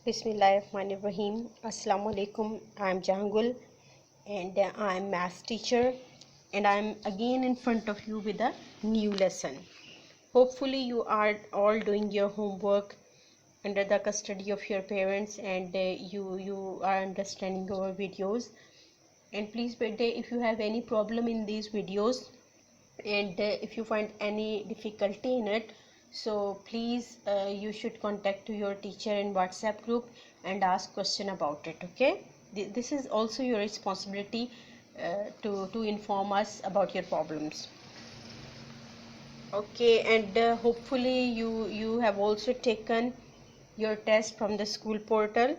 Bismillahirrahmanirrahim. Assalamu alaikum. I'm Jangul and I'm math teacher and I'm again in front of you with a new lesson. Hopefully you are all doing your homework under the custody of your parents and you are understanding our videos. And please bete, if you have any problem in these videos and if you find any difficulty in it, so please you should contact to your teacher in WhatsApp group and ask question about it. Okay, this is also your responsibility to inform us about your problems. Okay, and hopefully you have also taken your test from the school portal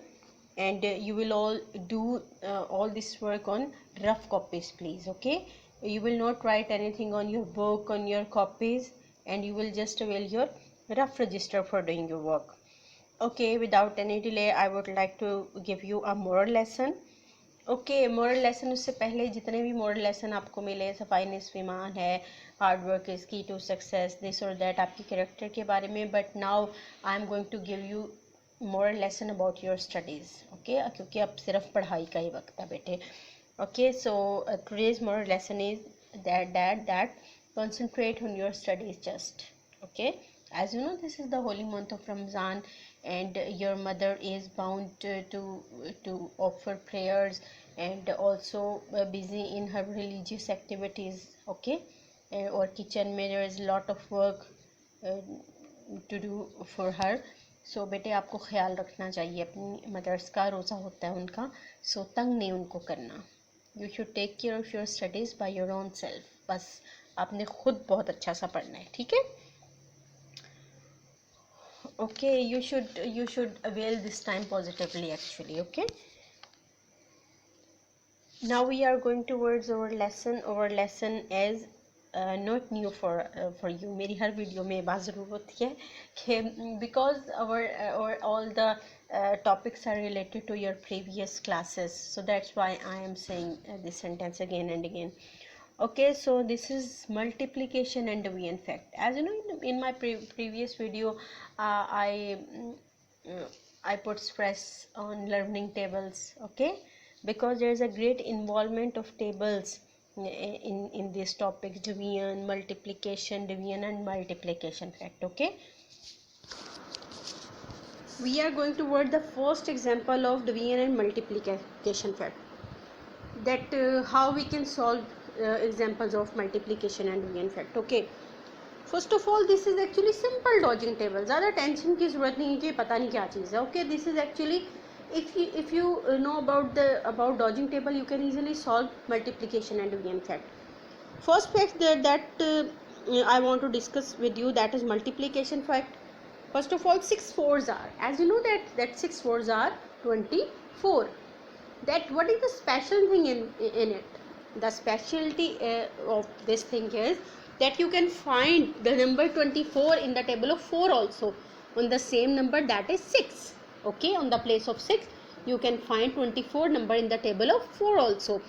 and you will all do all this work on rough copies, please. Okay, you will not write anything on your book, on your copies, and you will just avail your rough register for doing your work. Okay, without any delay I would like to give you a moral lesson. Okay moral lesson, उससे पहले जितने भी moral lesson आपको मिले, सफाई निस्फ़ ईमान है, hard work is key to success, this और दैट, आपकी कैरेक्टर के बारे में, but now I am going to give you moral lesson about your studies. Okay, क्योंकि अब सिर्फ पढ़ाई का ही वक्त है बेटे. Okay, so today's moral lesson is that concentrate on your studies just. Okay, as you know, this is the holy month of Ramzan and your mother is bound to offer prayers and also busy in her religious activities. Okay, or kitchen में there is a lot of work to do for her. सो बेटे आपको ख्याल रखना चाहिए अपनी mother's का, रोज़ा होता है उनका, सो तंग नहीं उनको करना. You should take care of your studies by your own self. बस आपने खुद बहुत अच्छा सा पढ़ना है, ठीक है. Okay, you should avail this time positively actually. Okay, now we are going towards our lesson is not new for you. मेरी हर वीडियो में बात ज़रूर होती है कि because our all the topics are related to your previous classes, so that's why I am saying this sentence again and again. Okay, so this is multiplication and division fact. As you know, in my previous video I put stress on learning tables. Okay, because there is a great involvement of tables in this topic: division, multiplication, division and multiplication fact. Okay, we are going toward the first example of division and multiplication fact, that how we can solve examples of multiplication and division fact. Okay, first of all, this is actually simple dodging table. ज़्यादा tension की ज़रूरत नहीं है कि पता नहीं क्या चीज़ है. Okay, this is actually if you know about dodging table, you can easily solve multiplication and division fact. First fact that I want to discuss with you, that is multiplication fact. First of all, 6 fours are, as you know that 6 fours are 24. That what is the special thing in it? The specialty of this thing is that you can find the number 24 in the table of 4 also on the same number, that is 6. Okay, on the place of 6 you can find 24 number in the table of 4 also.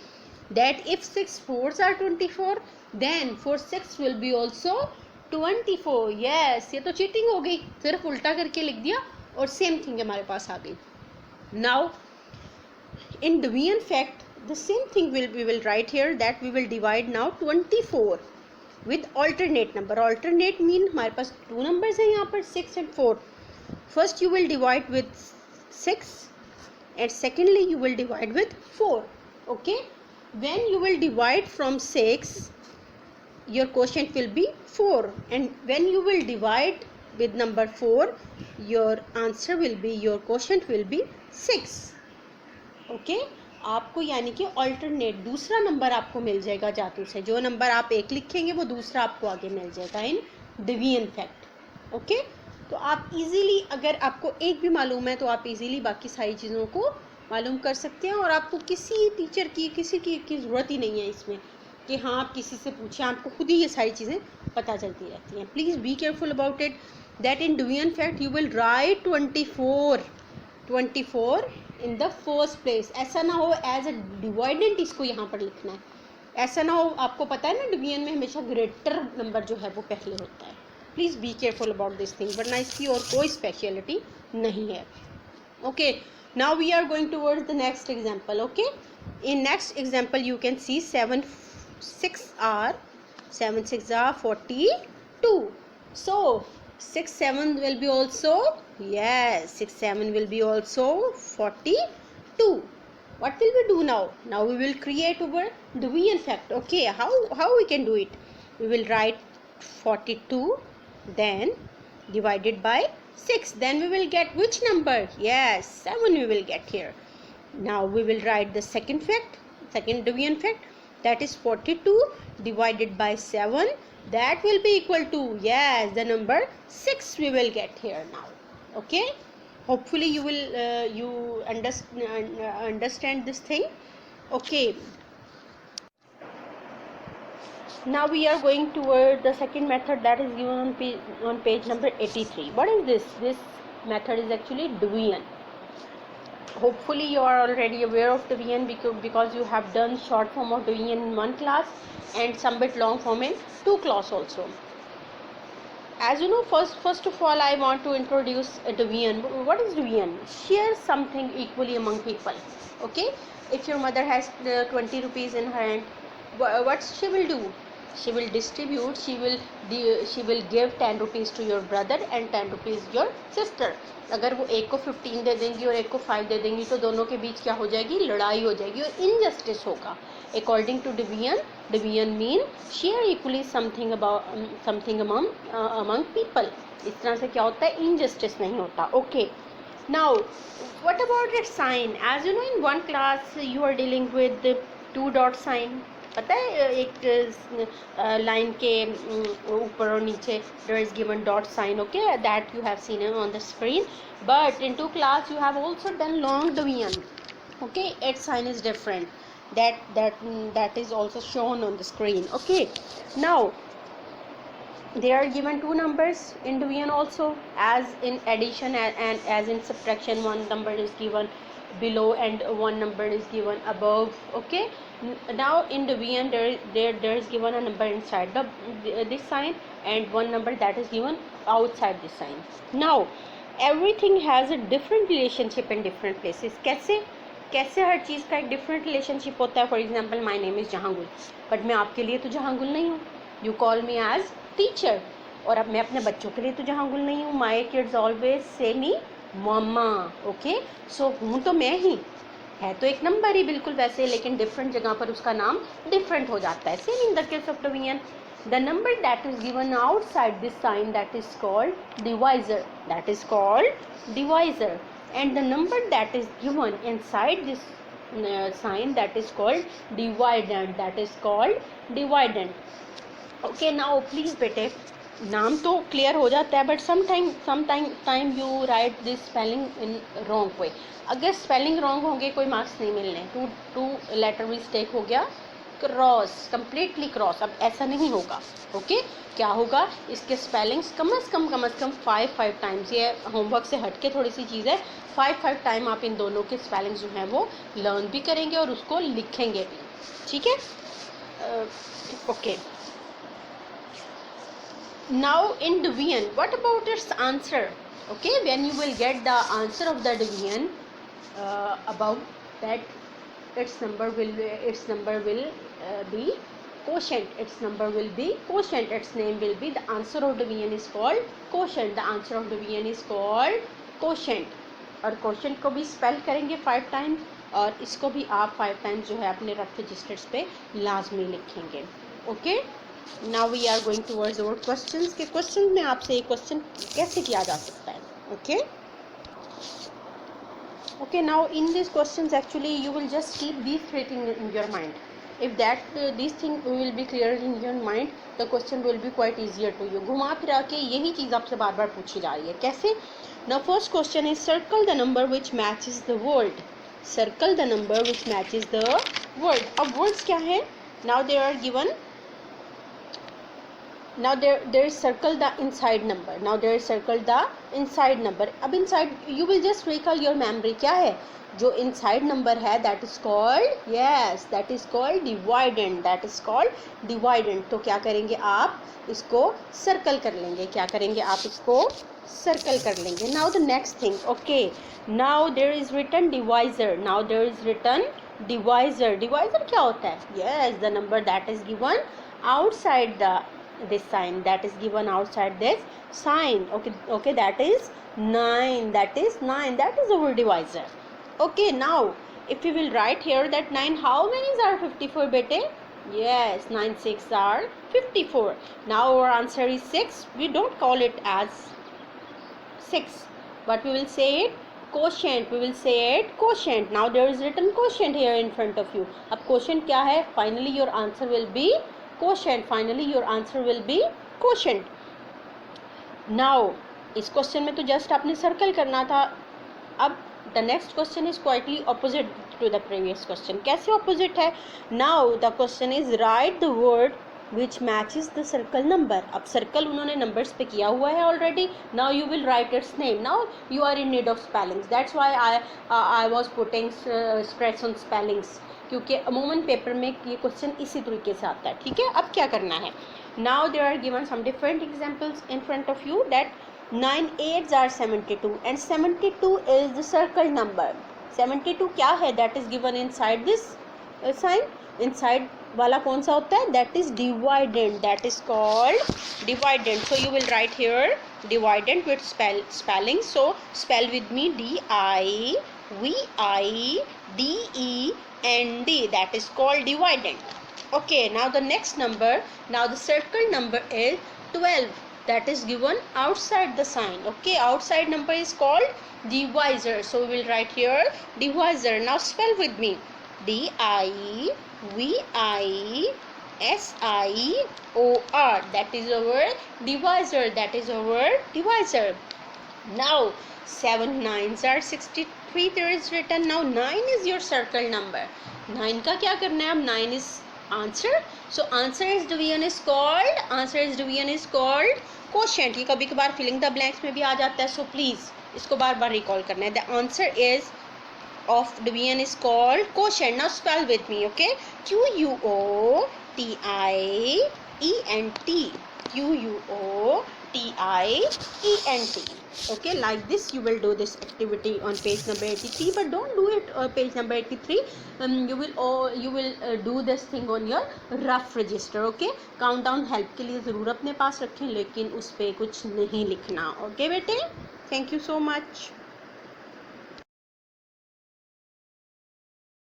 That if 6 fours are 24, then 4 6 will be also 24. yes, ये तो cheating हो गई, सिर्फ उल्टा करके लिख दिया और सेम थिंग हमारे पास आ गई. Now in division fact, the same thing we will write here, that we will divide now 24 with alternate number. Alternate mean हमारे पास two numbers हैं यहाँ पर, 6 and 4. First you will divide with 6 and secondly you will divide with 4. Okay, when you will divide from 6, your quotient will be 4, and when you will divide with number 4, your answer will be, your quotient will be 6. Okay, आपको यानी कि alternate दूसरा number आपको मिल जाएगा जादू से. जो number आप एक लिखेंगे वो दूसरा आपको आगे मिल जाएगा इन डिवीजन फैक्ट. ओके, तो आप इजीली, अगर आपको एक भी मालूम है तो आप इजीली बाकी सारी चीज़ों को मालूम कर सकते हैं और आपको किसी टीचर की किसी की ज़रूरत ही नहीं है इसमें कि हाँ आप किसी से पूछें, आपको खुद ही ये सारी चीज़ें पता चलती रहती हैं. Please be careful about it, that in division fact you will write 24 in the first place. ऐसा ना हो एज अ डिवाइडेंट इसको यहाँ पर लिखना है. ऐसा ना हो, आपको पता है ना डिवीजन में हमेशा ग्रेटर नंबर जो है वो पहले होता है. Please be careful about this thing, वरना इसकी और कोई स्पेशलिटी नहीं है. Okay, now we are going towards the next example. Okay, in next example you can see 7 6 are 7 6 are 42. So 6 7 will be also, yes, 6 7 will be also 42. What will we do now? Now we will create our division fact. Okay, how we can do it? We will write 42, then divided by 6, then we will get which number? Yes, 7 we will get here. Now we will write the second division fact, that is 42 divided by 7, that will be equal to, yes, the number 6 we will get here now. Okay, hopefully you will you understand this thing. Okay, now we are going toward the second method, that is given on page number 83. What is this? This method is actually division. Hopefully you are already aware of division because you have done short form of division in one class and some bit long form in two class also. As you know, first of all I want to introduce a division. What is division? Share something equally among people. Okay, if your mother has 20 rupees in her hand, what she will do? She will distribute, she will give 10 rupees to your brother and 10 rupees your sister. अगर वो एक को 15 दे देंगी और एक को 5 दे देंगी तो दोनों के बीच क्या हो जाएगी? लड़ाई हो जाएगी और इनजस्टिस होगा. According to division mean share equally something among people. इस तरह से क्या होता है? Injustice नहीं होता. Okay, now what about its sign? As you know, in one class you are dealing with the two dot sign. पता है एक लाइन के ऊपर और नीचे there is given dot sign. Okay, that you have seen on the screen, but in two class you have also done long division. Okay, its sign is different. That is also shown on the screen. Okay, now they are given two numbers in division also, as in addition and as in subtraction. One number is given below and one number is given above. Okay, now in division there is given a number inside this sign and one number that is given outside this sign. Now everything has a different relationship in different places. कैसे हर चीज़ का एक different relationship होता है. For example my name is Jahangul, but मैं आपके लिए तो जहांगुल नहीं हूँ. You call me as teacher, और अब मैं अपने बच्चों के लिए तो जहांगुल नहीं हूँ. My kids always say me mamma. Okay, सो हूँ तो मैं ही, है तो एक नंबर ही बिल्कुल वैसे, लेकिन डिफरेंट जगह पर उसका नाम डिफरेंट हो जाता है. Same in the case of division, the number that is given outside this sign, that is called divisor, and the number that is given inside this sign, that is called dividend. Okay, now please बेटे, नाम तो clear हो जाता है, but sometime you write this spelling in wrong way. अगर spelling wrong होंगे कोई marks नहीं मिलने. टू लेटर मिस्टेक हो गया, क्रॉस, कंप्लीटली क्रॉस. अब ऐसा नहीं होगा. ओके, क्या होगा? इसके स्पेलिंग्स कम से कम 5 टाइम्स, ये होमवर्क से हट के थोड़ी सी चीज़ है, 5 टाइम आप इन दोनों के स्पेलिंग्स जो हैं वो लर्न भी करेंगे और उसको लिखेंगे भी. ठीक है? Okay, now in division, what about its answer? Okay, when you will get the answer of the division above that, its number will be quotient. Its number will be quotient. Its name will be, the answer of division is called quotient. The answer of division is called quotient. और quotient को भी spell करेंगे 5 times, और इसको भी आप 5 times जो है अपने रफ रजिस्टर्स पे लाजमी लिखेंगे. Okay, now we are going towards our questions. के क्वेश्चन में आपसे एक क्वेश्चन कैसे किया जा सकता है. Okay, okay, now in these questions actually you will just keep these three things in your mind. If these things will be clear in your mind, the question will be quite easier to you. घुमा फिरा के यही चीज़ आपसे बार बार पूछी जा रही है. कैसे? Now first question is, circle the number which matches the word. Circle the number which matches the word. अब words क्या है? Now there are given now there is circle the inside number. Now there is circle the inside number. अब inside you will just recall your memory. क्या है जो inside number है, that is called, yes, that is called dividend. That is called dividend. तो क्या करेंगे आप इसको सर्कल कर लेंगे. क्या करेंगे आप इसको सर्कल कर लेंगे. Now the next thing, okay, now there is written divisor. Now there is written divisor. Divisor क्या होता है? Yes, the number that is given outside this sign, that is given outside this sign. Okay, that is 9. That is 9. That is our divisor. Okay, now if we will write here that 9, how many are 54 bete? Yes, 9 6 are 54. Now our answer is 6. We don't call it as 6, but we will say it quotient. We will say it quotient. Now there is written quotient here in front of you. अब quotient क्या है? Finally your answer will be quotient. Finally your answer will be quotient. Now इस question में तो just आपने circle करना था. अब the next question is quietly opposite to the previous question. कैसे opposite है? Now the question is write the word which matches the circle number. अब circle उन्होंने numbers पे किया हुआ है already. Now you will write its name. Now you are in need of spellings. That's why I was putting stress on spellings. क्योंकि अमूमन paper में ये क्वेश्चन इसी तरीके से आता है. ठीक है, अब क्या करना है? Now there are given some different examples in front of you that 9 8s are 72 and 72 is the circle number. 72 क्या है? That is given inside this sign. Inside वाला कौन सा होता है? That is dividend. That is called dividend. So you will write here dividend with spelling. So spell with me DIVIDEND. That is called dividend. Okay, now the next number. Now the circle number is 12. That is given outside the sign. Okay, outside number is called divisor. So we will write here divisor. Now spell with me DIVISIOR. That is our divisor. That is our divisor. Now 7 9s are 63. There is written. Now 9 is your circle number. 9 का क्या करना है? अब 9 is answer. So answer is division is called quotient. ये कभी कभार filling the blanks में भी आ जाता है. So please इसको बार बार recall करना है. The answer is of division is called quotient. Now spell with me. Okay, QUOTIENT. QUOTIENT. Okay, like this you will do this activity on page number 83, but don't do it page number 83. You will do this thing on your rough register. Okay, countdown help के लिए ज़रूर अपने पास रखें, लेकिन उस पर कुछ नहीं लिखना. Okay बेटे, thank you so much.